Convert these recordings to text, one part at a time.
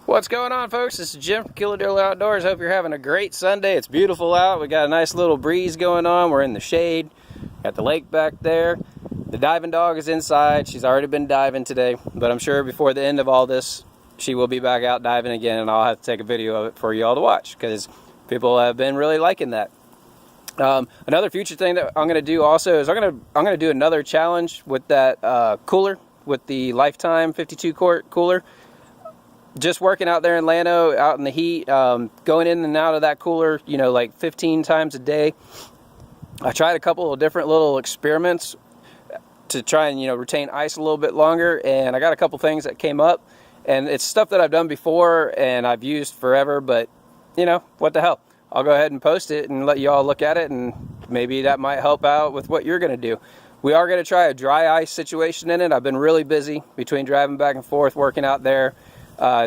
What's going on, folks? This is Jim from Diller Outdoors. Hope you're having a great Sunday. It's beautiful out. We got a nice little breeze going on. We're in the shade. Got the lake back there. The diving dog is inside. She's already been diving today, but I'm sure before the end of all this, she will be back out diving again, and I'll have to take a video of it for you all to watch because people have been really liking that. Another future thing that I'm going to do also is I'm going to do another challenge with that cooler, with the Lifetime 52 quart cooler. Just working out there in Llano, out in the heat, going in and out of that cooler, you know, like 15 times a day. I tried a couple of different little experiments to try and, you know, retain ice a little bit longer, and I got a couple things that came up, and it's stuff that I've done before and I've used forever, but, you know, what the hell. I'll go ahead and post it and let you all look at it, and maybe that might help out with what you're going to do. We are going to try a dry ice situation in it. I've been really busy between driving back and forth, working out there,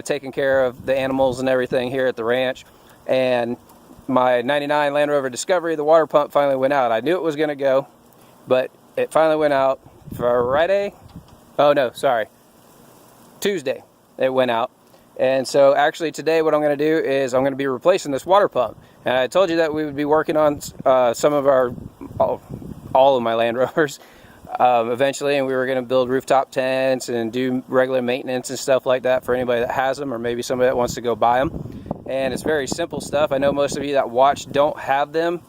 taking care of the animals and everything here at the ranch, and my 99 Land Rover Discovery, the water pump finally went out. I knew it was going to go, but it finally went out Friday. Oh no, sorry, Tuesday it went out. And so actually today what I'm going to do is I'm going to be replacing this water pump. And I told you that we would be working on some of our all of my Land Rovers eventually, and we were going to build rooftop tents and do regular maintenance and stuff like that for anybody that has them, or maybe somebody that wants to go buy them. And it's very simple stuff. I know most of you that watch don't have them,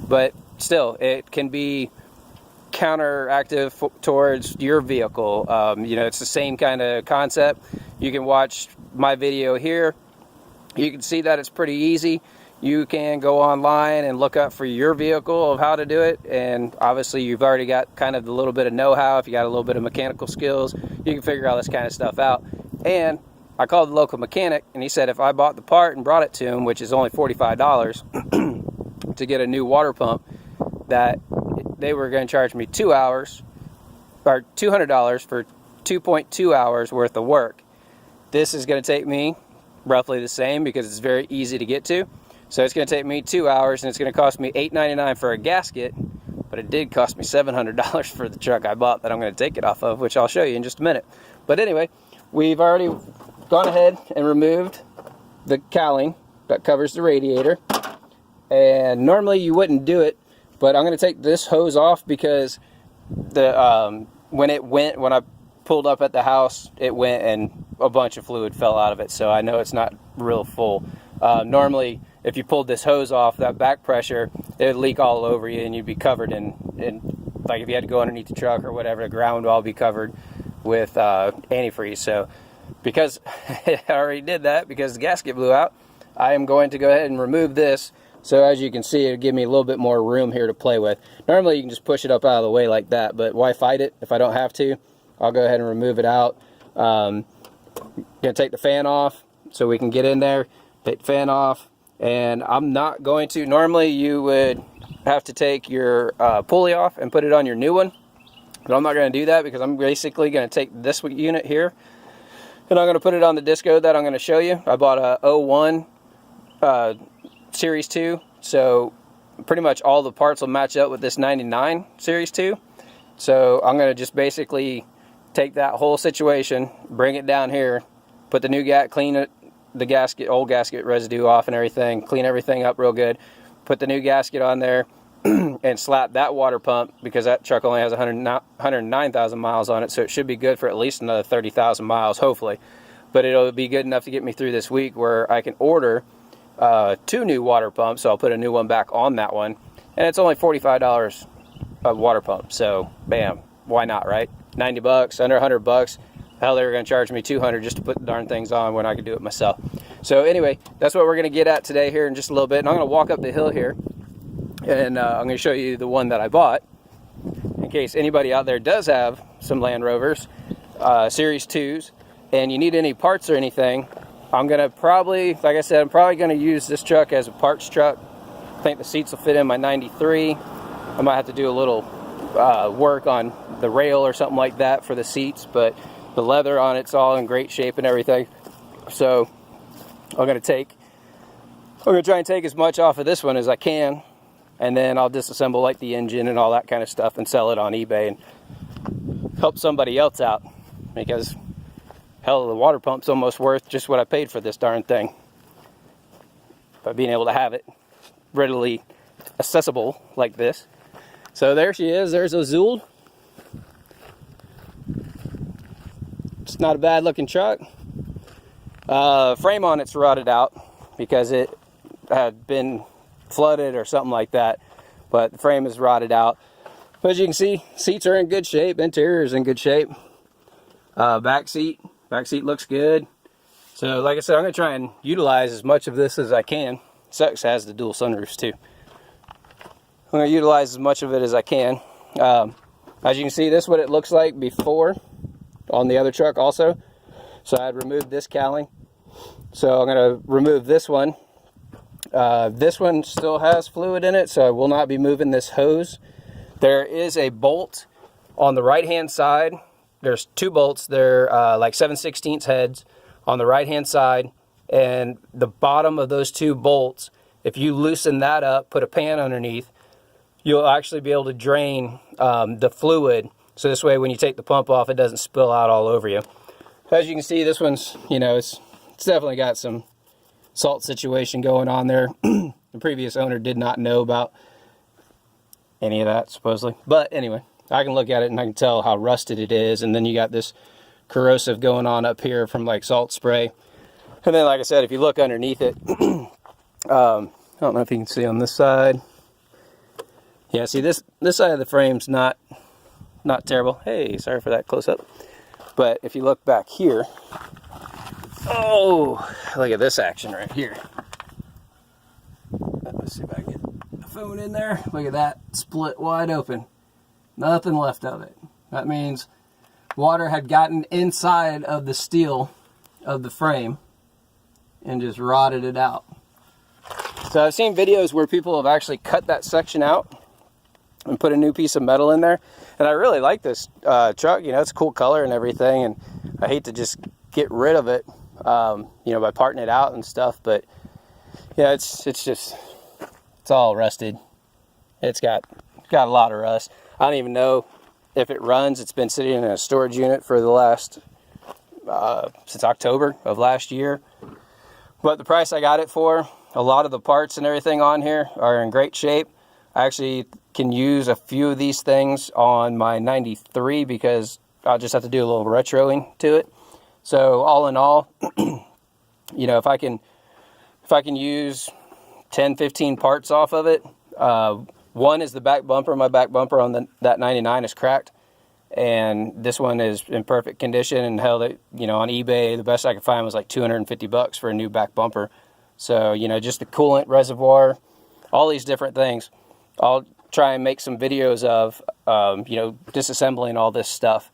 but still, it can be counteractive towards your vehicle. You know, it's the same kind of concept. You can watch my video here. You can see that it's pretty easy. You can go online and look up for your vehicle of how to do it, and obviously you've already got kind of a little bit of know-how. If you got a little bit of mechanical skills, you can figure all this kind of stuff out. And I called the local mechanic, and he said if I bought the part and brought it to him, which is only $45 to get a new water pump, that they were going to charge me 2 hours, or $200 for 2.2 hours worth of work. This is going to take me roughly the same because it's very easy to get to. So it's going to take me 2 hours, and it's going to cost me $8.99 for a gasket, but it did cost me $700 for the truck I bought that I'm going to take it off of, which I'll show you in just a minute. But anyway, we've already gone ahead and removed the cowling that covers the radiator. And normally you wouldn't do it, but I'm going to take this hose off because the when I pulled up at the house, it went and a bunch of fluid fell out of it, so I know it's not real full. Normally, if you pulled this hose off, that back pressure, it would leak all over you, and you'd be covered in like if you had to go underneath the truck or whatever, the ground would all be covered with antifreeze. So because I already did that, because the gasket blew out, I am going to go ahead and remove this. So as you can see, it'll give me a little bit more room here to play with. Normally you can just push it up out of the way like that, but why fight it if I don't have to? I'll go ahead and remove it out. Gonna take the fan off so we can get in there, take the fan off. And I'm not going to, normally you would have to take your pulley off and put it on your new one, but I'm not going to do that because I'm basically going to take this unit here and I'm going to put it on the disco that I'm going to show you. I bought a 01 Series 2, so pretty much all the parts will match up with this 99 Series 2. So I'm going to just basically take that whole situation, bring it down here, put the new clean it, the gasket, old gasket residue off and everything, clean everything up real good, put the new gasket on there, and slap that water pump, because that truck only has 109,000 miles on it, so it should be good for at least another 30,000 miles, hopefully. But it'll be good enough to get me through this week where I can order 2 new water pumps, so I'll put a new one back on that one, and it's only $45 a water pump, so bam, why not, right? 90 bucks, under 100 bucks. Hell, they were going to charge me $200 just to put the darn things on when I could do it myself. So anyway, that's what we're going to get at today here in just a little bit. And I'm going to walk up the hill here, and I'm going to show you the one that I bought, in case anybody out there does have some Land Rovers, Series 2s, and you need any parts or anything. I'm going to probably, like I said, I'm probably going to use this truck as a parts truck. I think the seats will fit in my 93. I might have to do a little work on the rail or something like that for the seats, but the leather on it's all in great shape and everything. So I'm going to try and take as much off of this one as I can, and then I'll disassemble like the engine and all that kind of stuff and sell it on eBay and help somebody else out, because hell, the water pump's almost worth just what I paid for this darn thing. By being able to have it readily accessible like this. So there she is. There's Azul. It's not a bad looking truck. Frame on it's rotted out because it had been flooded or something like that. But the frame is rotted out. But as you can see, seats are in good shape. Interior is in good shape. Back seat looks good. So like I said, I'm going to try and utilize as much of this as I can. Sucks has the dual sunroofs too. I'm going to utilize as much of it as I can. As you can see, this is what it looks like before on the other truck also. So I had removed this cowling. So I'm going to remove this one. This one still has fluid in it, so I will not be moving this hose. There is a bolt on the right hand side. There's two bolts. They're like 7/16 heads on the right hand side, and the bottom of those two bolts, if you loosen that up, put a pan underneath, you'll actually be able to drain the fluid. So this way when you take the pump off, it doesn't spill out all over you. As you can see, this one's, you know, it's definitely got some salt situation going on there. The previous owner did not know about any of that, supposedly. But anyway, I can look at it and I can tell how rusted it is. And then you got this corrosive going on up here from like salt spray. And then, like I said, if you look underneath it, I don't know if you can see on this side. Yeah, see this side of the frame's not terrible. Hey, sorry for that close up. But if you look back here, oh, look at this action right here. Let's see if I can get the phone in there. Look at that, split wide open. Nothing left of it. That means water had gotten inside of the steel of the frame and just rotted it out. So I've seen videos where people have actually cut that section out and put a new piece of metal in there. And I really like this truck. You know, it's a cool color and everything. And I hate to just get rid of it, you know, by parting it out and stuff. But yeah, it's all rusted. It's got a lot of rust. I don't even know if it runs. It's been sitting in a storage unit for the last, since October of last year. But the price I got it for, a lot of the parts and everything on here are in great shape. I actually can use a few of these things on my 93 because I'll just have to do a little retroing to it. So all in all, you know, if I can use 10, 15 parts off of it, one is the back bumper. My back bumper on that 99 is cracked, and this one is in perfect condition. And hell, you know, on eBay, the best I could find was like $250 for a new back bumper. So, you know, just the coolant reservoir, all these different things. I'll try and make some videos of, you know, disassembling all this stuff.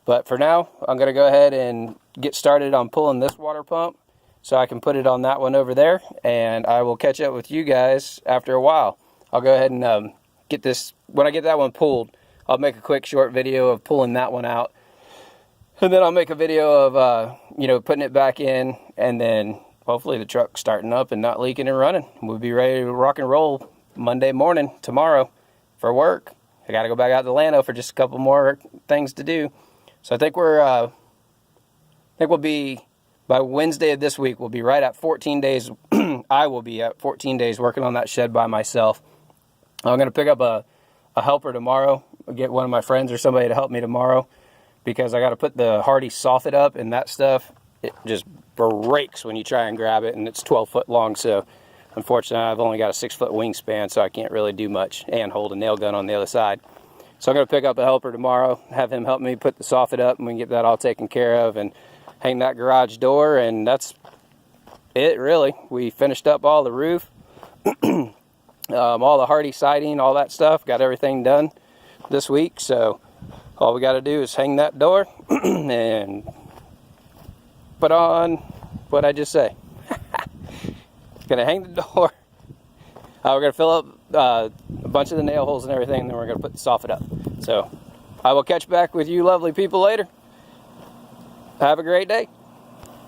But for now, I'm going to go ahead and get started on pulling this water pump so I can put it on that one over there. And I will catch up with you guys after a while. I'll go ahead and get this, when I get that one pulled, I'll make a quick short video of pulling that one out. And then I'll make a video of, you know, putting it back in, and then hopefully the truck's starting up and not leaking and running. We'll be ready to rock and roll Monday morning, tomorrow, for work. I got to go back out to Lano for just a couple more things to do. So I think we'll be, by Wednesday of this week, we'll be right at 14 days. I will be at 14 days working on that shed by myself. I'm going to pick up a helper tomorrow. I'll get one of my friends or somebody to help me tomorrow, because I got to put the Hardy soffit up, and that stuff, it just breaks when you try and grab it, and it's 12 foot long. So unfortunately, I've only got a 6 foot wingspan, so I can't really do much and hold a nail gun on the other side. So I'm going to pick up a helper tomorrow, have him help me put the soffit up, and we can get that all taken care of and hang that garage door, and that's it really. We finished up all the roof, all the Hardy siding, all that stuff, got everything done this week. So all we got to do is hang that door and put on what I just say. Gonna hang the door. We're gonna fill up a bunch of the nail holes and everything, and then we're gonna put the soffit up. So I will catch back with you lovely people later. Have a great day.